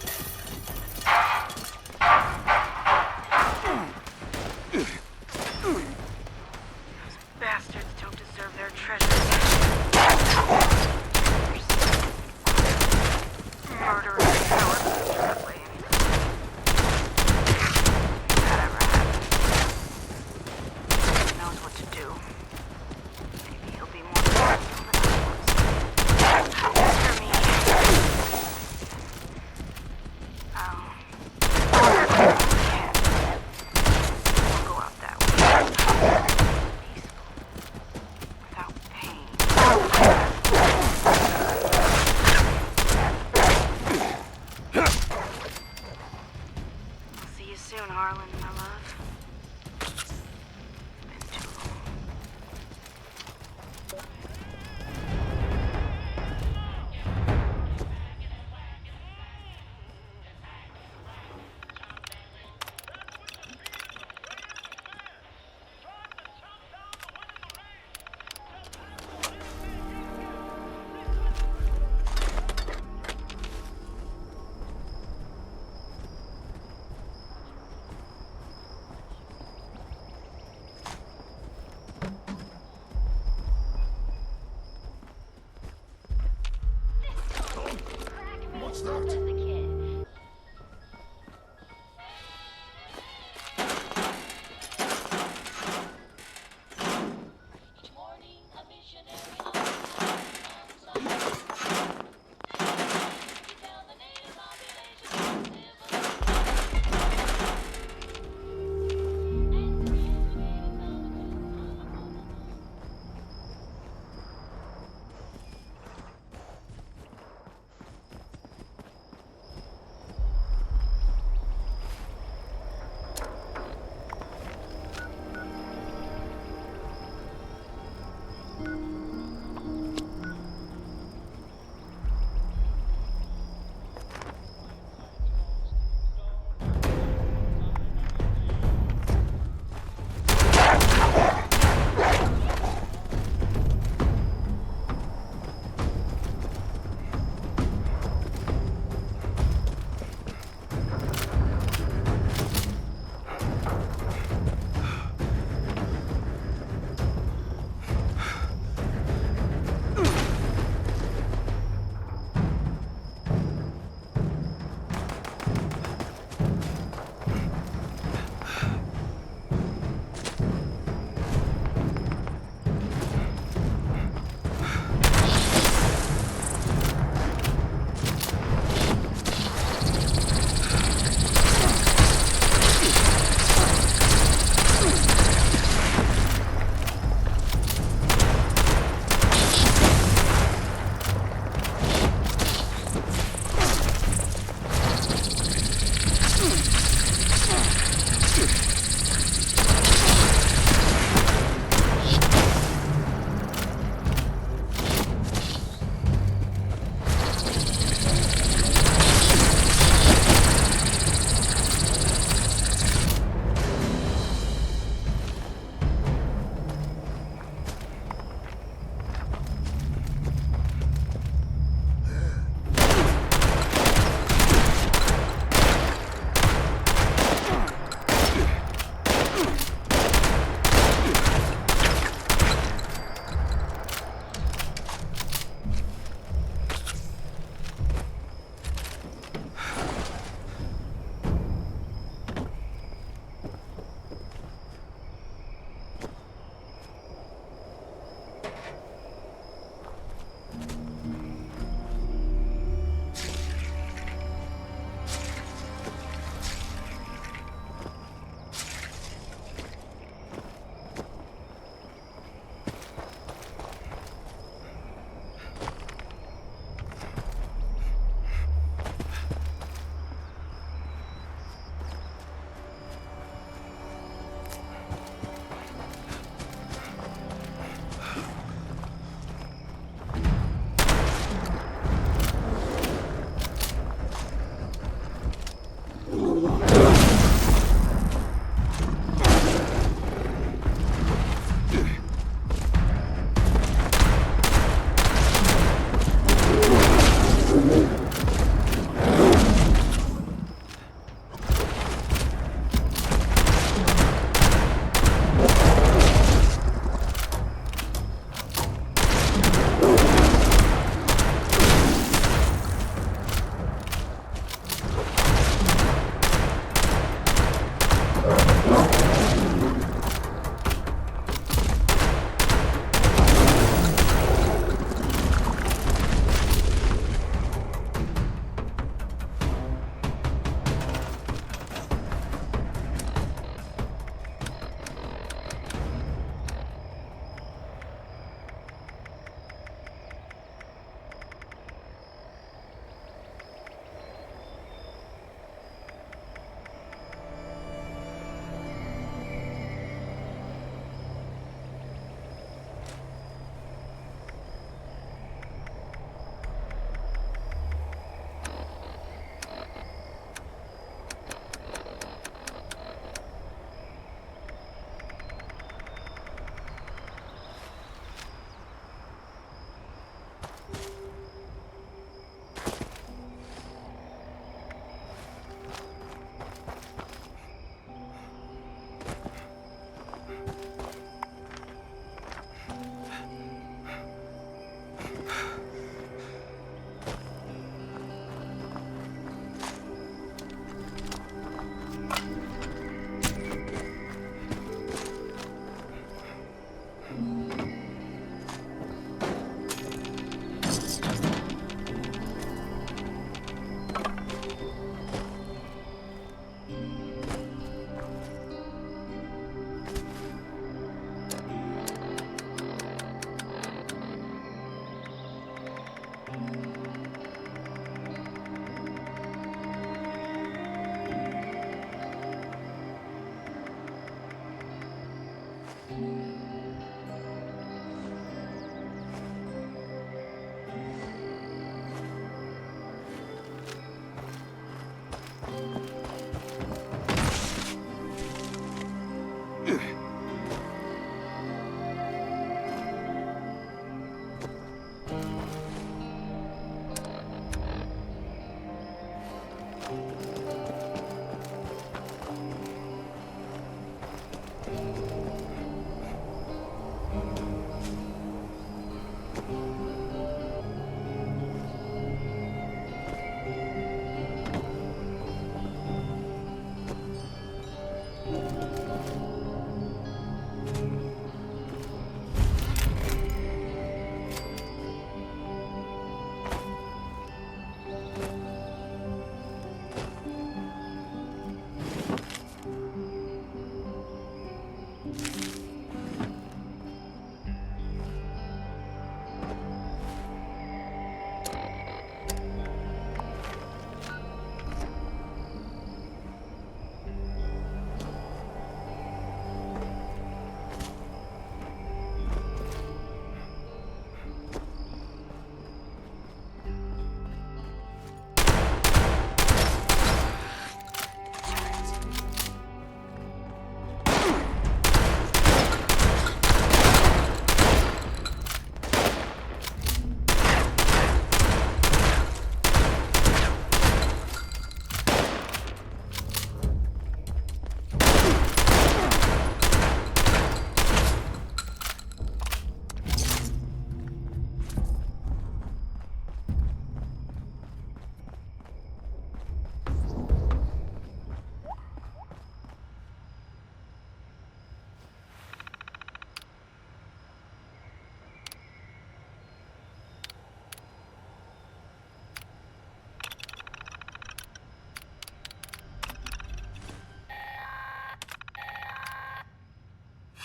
Those bastards don't deserve their treasure. Murderous cowards that way.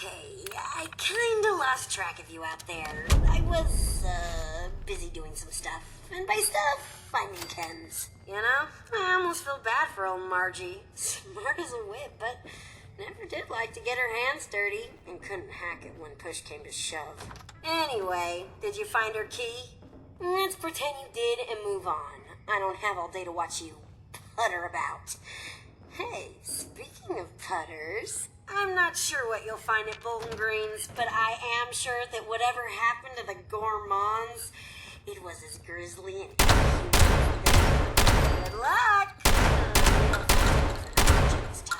Hey, I kinda lost track of you out there. I was, busy doing some stuff. And by stuff, I mean Ken's. You know? I almost feel bad for old Margie. Smart as a whip, but never did like to get her hands dirty. And couldn't hack it when push came to shove. Anyway, did you find her key? Let's pretend you did and move on. I don't have all day to watch you putter about. Hey, speaking of putters, I'm not sure what you'll find at Bowling Greens, but I am sure that whatever happened to the gourmands, it was as grisly and inhuman as they. Good luck! This time.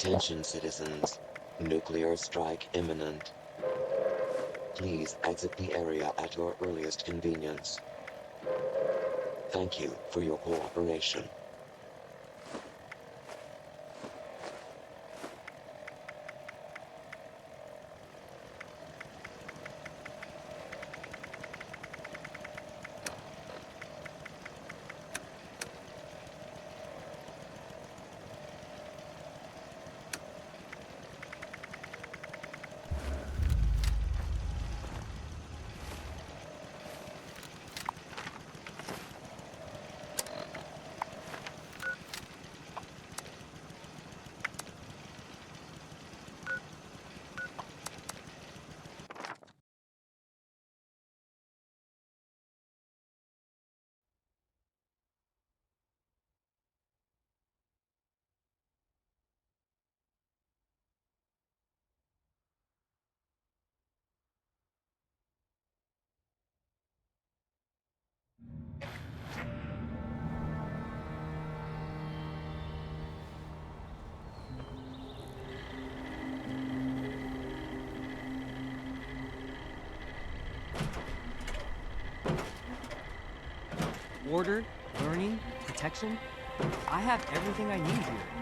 Attention citizens. Nuclear strike imminent. Please exit the area at your earliest convenience. Thank you for your cooperation. Order, learning, protection. I have everything I need here.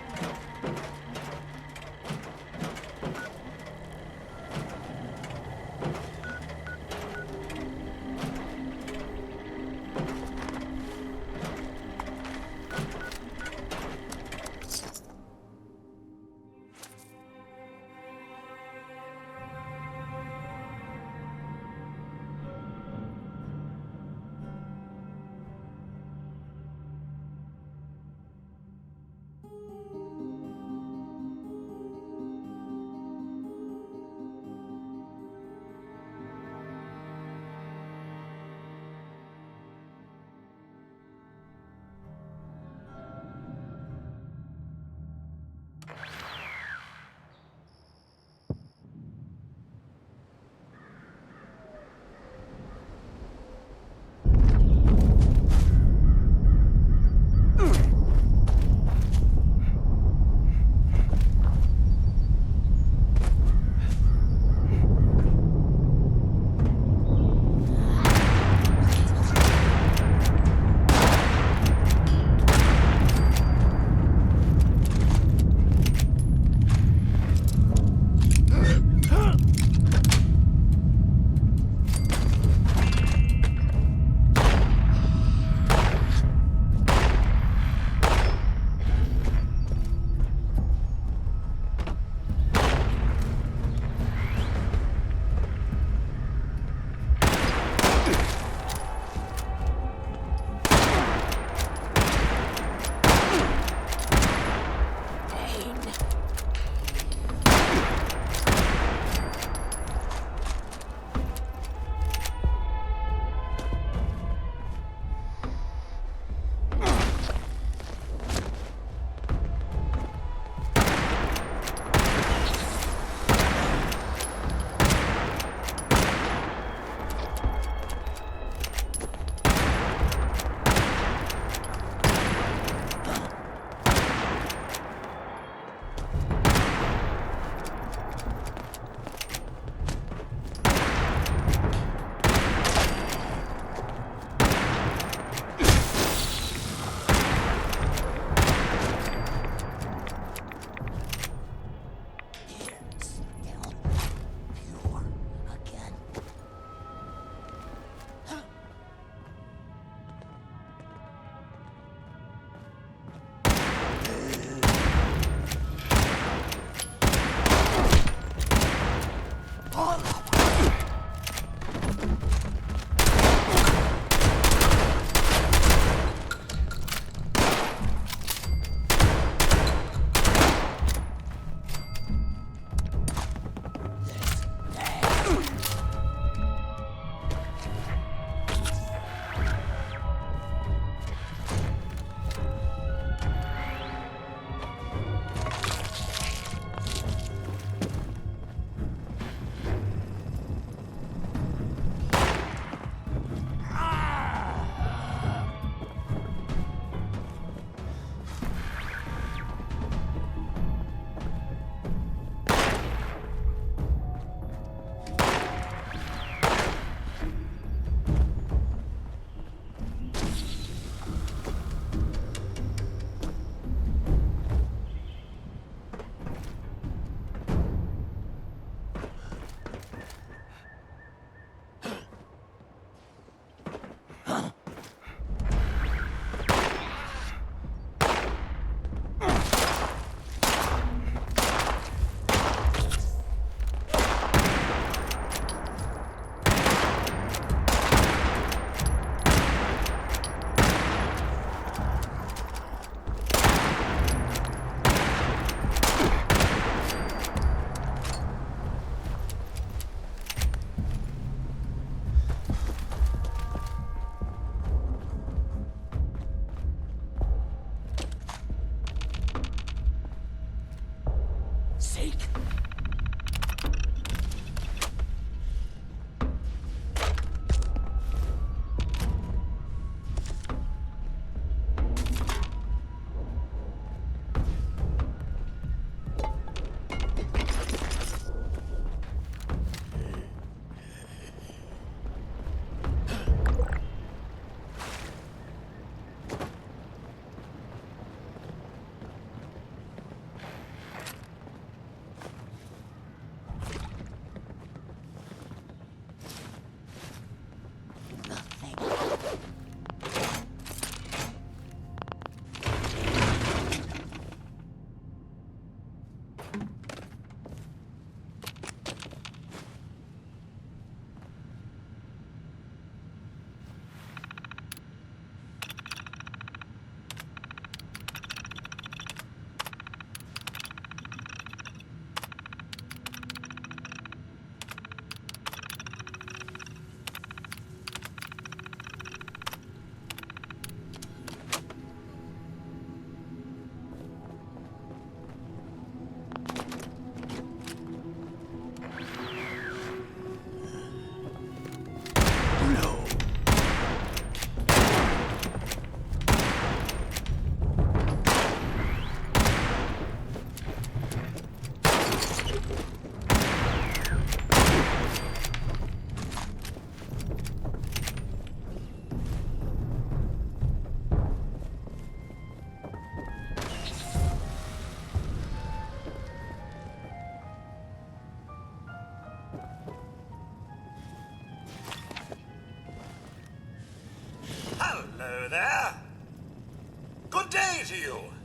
to you.